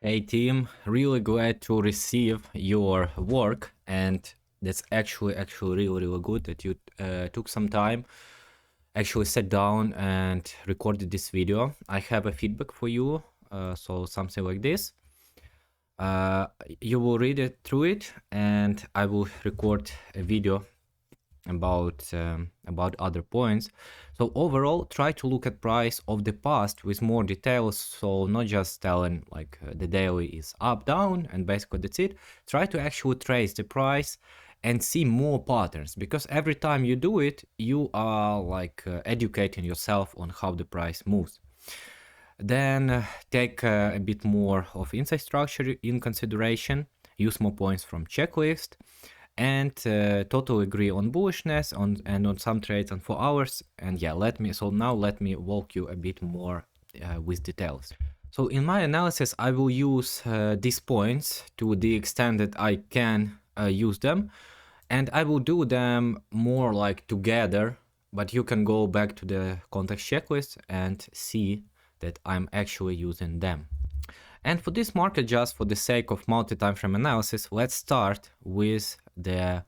Hey team, really glad to receive your work, and that's actually really good that you took some time, actually sat down and recorded this video. I have a feedback for you, so something like this. You will read it through it, and I will record a video about other points. So overall, try to look at price of the past with more details, so not just telling like the daily is up, down, and basically that's it. Try to actually trace the price and see more patterns, because every time you do it, you are like educating yourself on how the price moves. Then take a bit more of inside structure in consideration, use more points from checklist, and totally agree on bullishness and on some trades on 4 hours. And yeah, let me walk you a bit more with details. So in my analysis, I will use these points to the extent that I can use them, and I will do them more like together, but you can go back to the context checklist and see that I'm actually using them. And for this market, just for the sake of multi-time frame analysis, let's start with the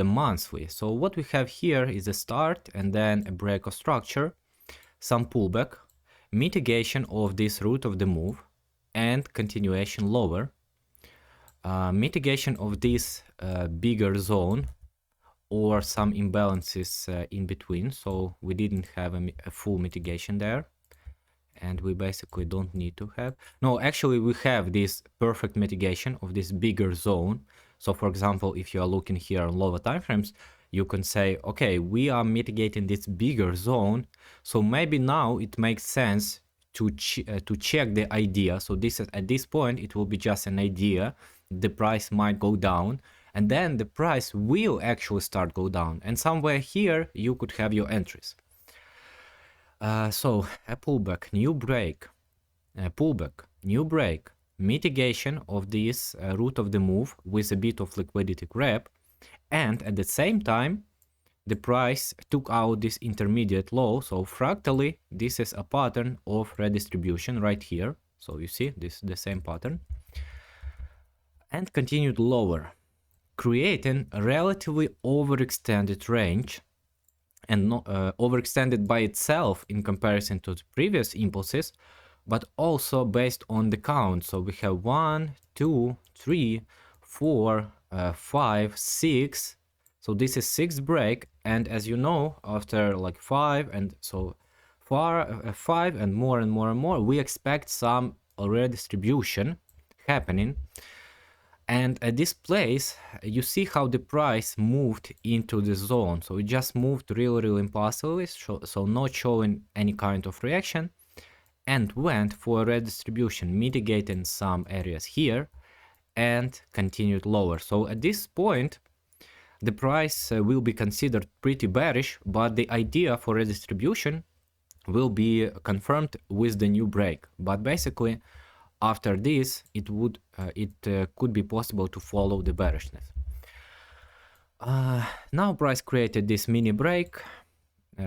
monthly. So what we have here is a start and then a break of structure, some pullback, mitigation of this root of the move, and continuation lower, mitigation of this bigger zone or some imbalances in between. So we didn't have a full mitigation there, and we basically don't need to have. No, actually we have this perfect mitigation of this bigger zone. So for example, if you are looking here on lower time frames, you can say, okay, we are mitigating this bigger zone, so maybe now it makes sense to check the idea. So this is, at this point it will be just an idea, the price might go down, and then the price will actually start go down, and somewhere here you could have your entries. So a pullback, new break, pullback, new break, mitigation of this root of the move with a bit of liquidity grab, and at the same time the price took out this intermediate low. So fractally, this is a pattern of redistribution right here. So you see this is the same pattern, and continued lower, creating a relatively overextended range, and not overextended by itself in comparison to the previous impulses, but also based on the count. So we have 1, 2, 3, 4, 5, 6. So this is 6th break, and as you know, after like 5 and so far 5 and more, we expect some redistribution happening. And at this place, you see how the price moved into the zone. So it just moved really impulsively, so not showing any kind of reaction, and went for a redistribution, mitigating some areas here, and continued lower. So at this point, the price will be considered pretty bearish, but the idea for redistribution will be confirmed with the new break. But basically, after this, it could be possible to follow the bearishness. Now price created this mini break.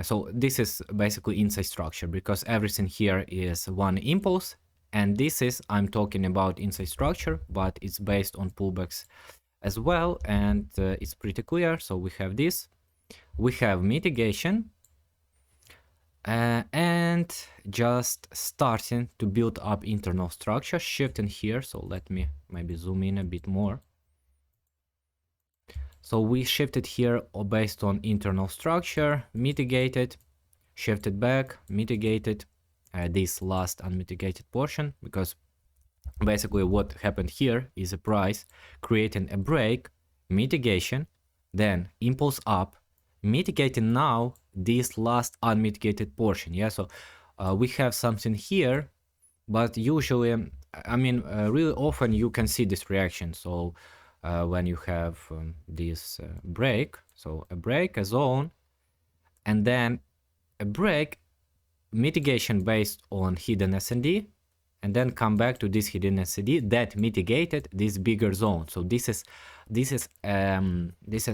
So this is basically inside structure, because everything here is one impulse, and this is, I'm talking about inside structure, but it's based on pullbacks as well, and it's pretty clear. So we have this, we have mitigation, and just starting to build up internal structure, shifting here. So let me maybe zoom in a bit more. So we shifted here based on internal structure, mitigated, shifted back, mitigated this last unmitigated portion, because basically what happened here is a price creating a break, mitigation, then impulse up, mitigating now this last unmitigated portion. Yeah, so we have something here, but usually, I mean, really often you can see this reaction. So when you have this break, so a break, a zone, and then a break, mitigation based on hidden S&D, and then come back to this hidden S&D that mitigated this bigger zone. So this is an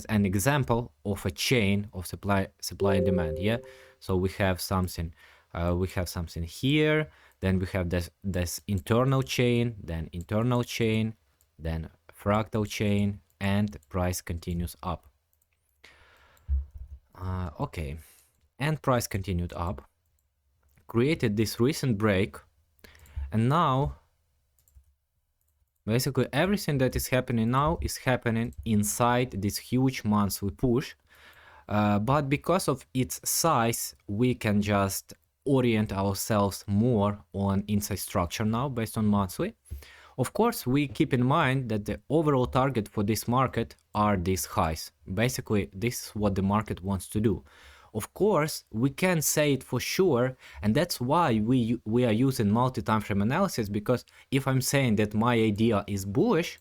example of a chain of supply and demand. Yeah, so we have something here, Then we have this internal chain, then internal chain, then fractal chain, and price continues up. Okay, and price continued up, created this recent break, and now basically everything that is happening now is happening inside this huge monthly push. But because of its size, we can just orient ourselves more on inside structure now based on monthly. Of course, we keep in mind that the overall target for this market are these highs. Basically, this is what the market wants to do. Of course, we can't say it for sure, and that's why we are using multi-time frame analysis, because if I'm saying that my idea is bullish,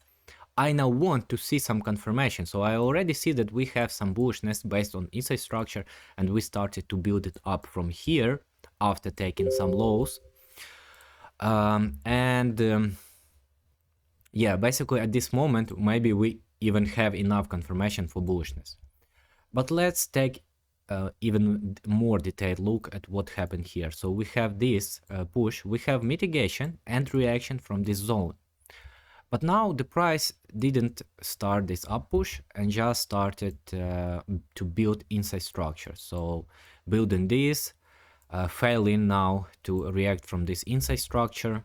I now want to see some confirmation. So I already see that we have some bullishness based on inside structure, and we started to build it up from here after taking some lows. Yeah, basically at this moment, maybe we even have enough confirmation for bullishness. But let's take even more detailed look at what happened here. So we have this push, we have mitigation and reaction from this zone. But now the price didn't start this up push and just started to build inside structure. So building this, failing now to react from this inside structure,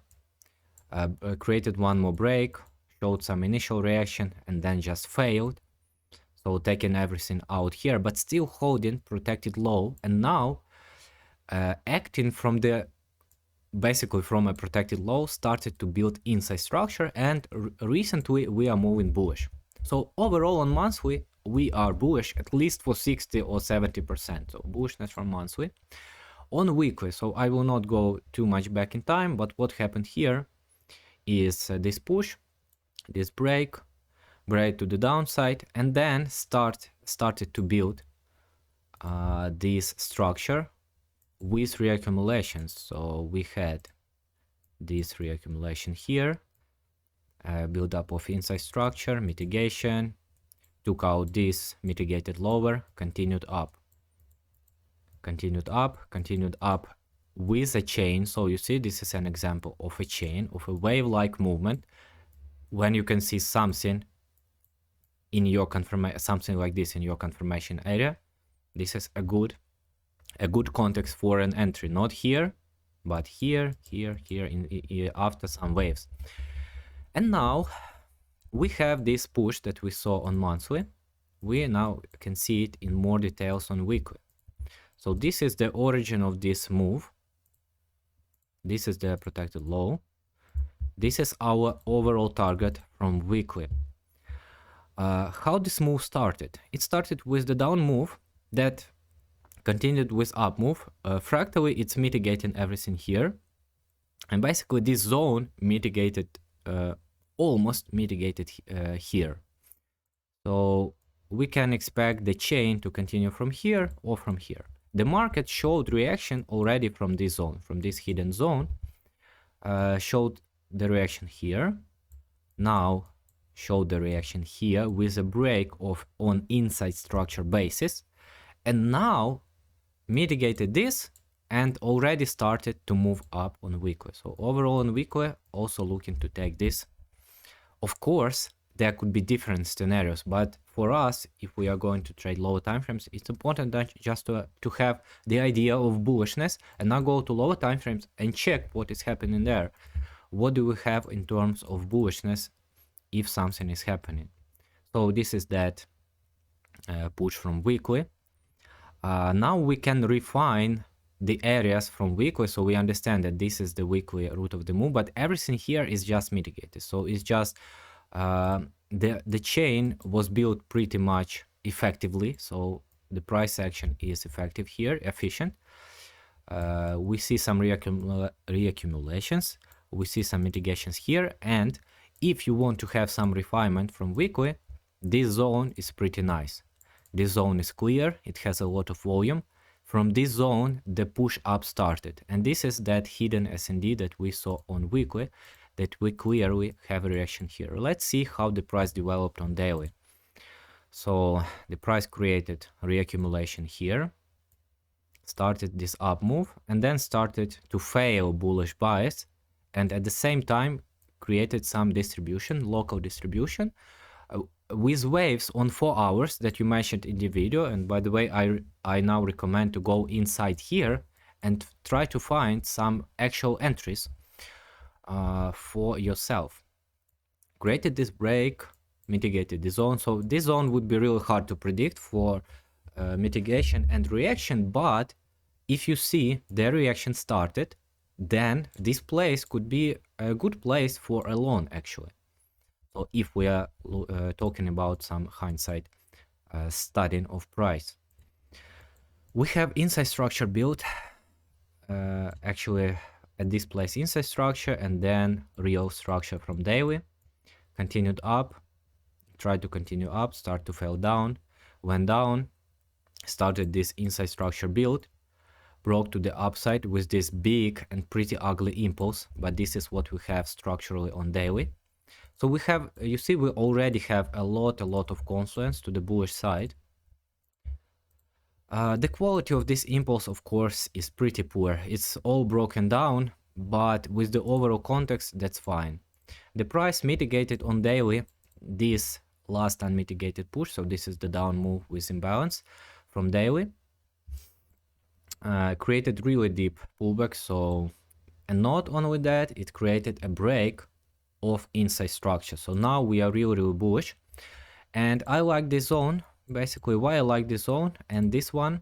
created one more break, showed some initial reaction, and then just failed. So taking everything out here, but still holding protected low, and now acting from the basically from a protected low, started to build inside structure, and recently we are moving bullish. So overall on monthly we are bullish at least for 60 or 70%, so bullishness from monthly. On weekly, so I will not go too much back in time, but what happened here is this push, this break to the downside, and then started to build this structure with reaccumulations. So we had this reaccumulation here, build up of inside structure, mitigation, took out this, mitigated lower, continued up with a chain. So you see, this is an example of a chain, of a wave-like movement. When you can see something in your confirmation, something like this in your confirmation area, this is a good context for an entry, not here, but here, after some waves. And now we have this push that we saw on monthly. We now can see it in more details on weekly. So this is the origin of this move. This is the protected low. This is our overall target from weekly. How this move started? It started with the down move that continued with up move. Fractally, it's mitigating everything here, and basically this zone mitigated, almost mitigated here. So we can expect the chain to continue from here or from here. The market showed reaction already from this zone, from this hidden zone, showed the reaction here, now showed the reaction here with a break of on inside structure basis, and now mitigated this and already started to move up on weekly. So overall on weekly, also looking to take this. Of course, there could be different scenarios, but for us, if we are going to trade lower time frames, it's important that just to have the idea of bullishness and now go to lower time frames and check what is happening there. What do we have in terms of bullishness if something is happening? So this is that push from weekly. Now we can refine the areas from weekly, so we understand that this is the weekly root of the move, but everything here is just mitigated. So it's just the chain was built pretty much effectively, so the price action is effective here, efficient. We see some reaccumulations, we see some mitigations here, and if you want to have some refinement from weekly, this zone is pretty nice. This zone is clear, it has a lot of volume. From this zone, the push up started, and this is that hidden S&D that we saw on weekly, that we clearly have a reaction here. Let's see how the price developed on daily. So the price created reaccumulation here, started this up move and then started to fail bullish bias, and at the same time created some distribution, local distribution, with waves on 4 hours that you mentioned in the video. And by the way, I now recommend to go inside here and try to find some actual entries for yourself. Created this break, mitigated the zone. So this zone would be really hard to predict for mitigation and reaction, but if you see the reaction started, then this place could be a good place for a long actually. So if we are talking about some hindsight studying of price, we have inside structure built actually at this place, inside structure, and then real structure from daily, continued up, tried to continue up, start to fail down, went down, started this inside structure build, broke to the upside with this big and pretty ugly impulse, but this is what we have structurally on daily. So we have, you see, we already have a lot of confluence to the bullish side. The quality of this impulse, of course, is pretty poor. It's all broken down, but with the overall context, that's fine. The price mitigated on daily this last unmitigated push, so this is the down move with imbalance from daily. Created really deep pullback, so, and not only that, it created a break of inside structure. So now we are really bullish, and I like this zone. Basically, why I like this zone and this one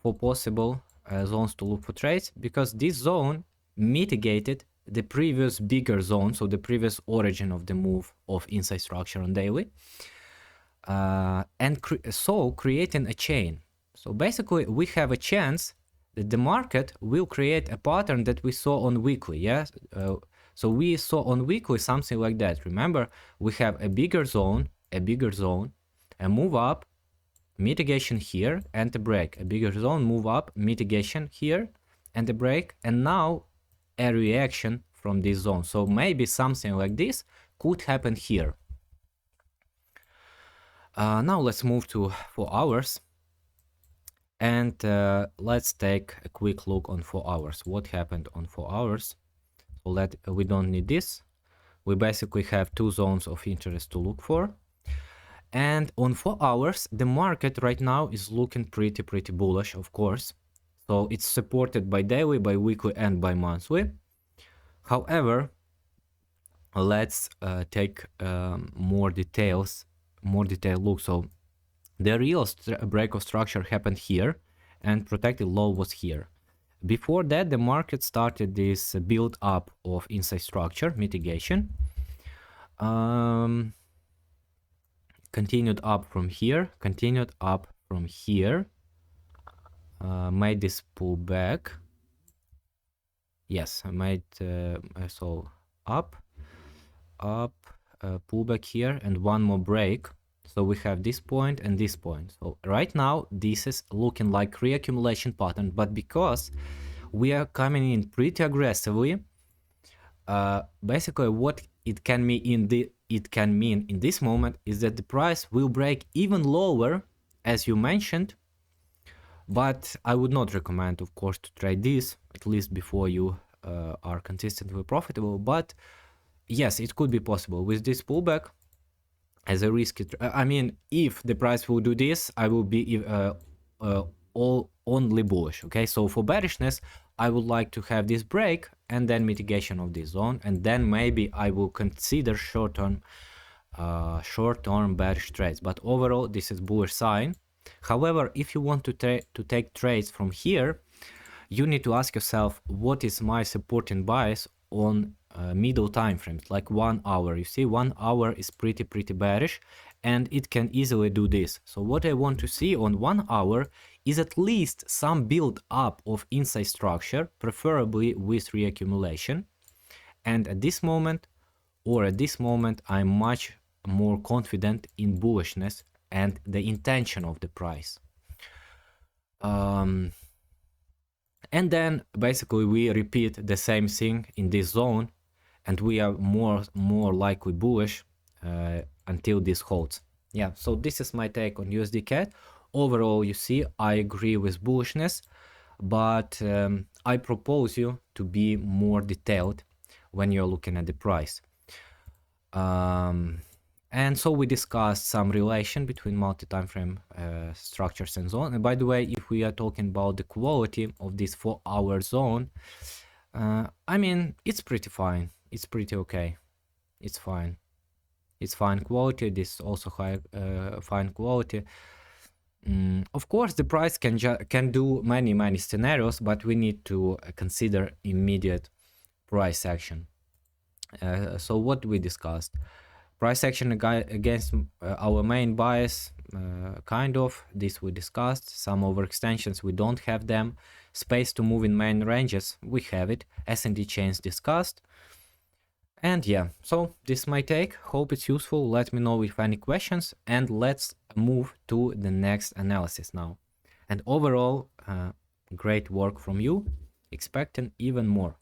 for possible zones to look for trades, because this zone mitigated the previous bigger zone, so the previous origin of the move of inside structure on daily, and so creating a chain. So basically we have a chance that the market will create a pattern that we saw on weekly. Yes, so we saw on weekly something like that. Remember, we have a bigger zone, a move up, mitigation here, and a break. A bigger zone, move up, mitigation here, and a break, and now a reaction from this zone. So maybe something like this could happen here. Now let's move to 4 hours, and let's take a quick look on 4 hours. What happened on 4 hours? So we don't need this. We basically have 2 zones of interest to look for. And on 4 hours, the market right now is looking pretty bullish, of course. So it's supported by daily, by weekly, and by monthly. However, let's take more detailed look. So the real break of structure happened here, and protected low was here. Before that, the market started this build up of inside structure mitigation. Continued up from here, made this pullback. Yes, I made so up, pullback here, and one more break. So we have this point and this point. So right now this is looking like reaccumulation pattern, but because we are coming in pretty aggressively, basically what it can mean in this moment is that the price will break even lower, as you mentioned. But I would not recommend, of course, to trade this, at least before you are consistently profitable. But yes, it could be possible with this pullback as a risky. I mean, if the price will do this, I will be only bullish. Okay, so for bearishness, I would like to have this break and then mitigation of this zone, and then maybe I will consider short-term bearish trades. But overall, this is bullish sign. However, if you want to take trades from here, you need to ask yourself, what is my supporting bias on middle time frames, like 1 hour. You see, 1 hour is pretty bearish, and it can easily do this. So what I want to see on 1 hour is at least some build up of inside structure, preferably with reaccumulation. And at this moment, I'm much more confident in bullishness and the intention of the price. And then basically we repeat the same thing in this zone, and we are more likely bullish until this holds. Yeah, so this is my take on USD CAD. Overall, you see, I agree with bullishness, but I propose you to be more detailed when you're looking at the price. And so we discussed some relation between multi-time frame structures and zone. And by the way, if we are talking about the quality of this 4-hour zone, I mean, it's pretty fine. It's pretty okay. It's fine. It's fine quality. This is also high fine quality. Of course, the price can do many scenarios, but we need to consider immediate price action. So what we discussed: price action against our main bias, kind of. This we discussed. Some overextensions, we don't have them. Space to move in main ranges, we have it. S&D chains discussed. And yeah, so this is my take. Hope it's useful. Let me know if any questions, and let's move to the next analysis now. And overall, great work from you. Expecting even more.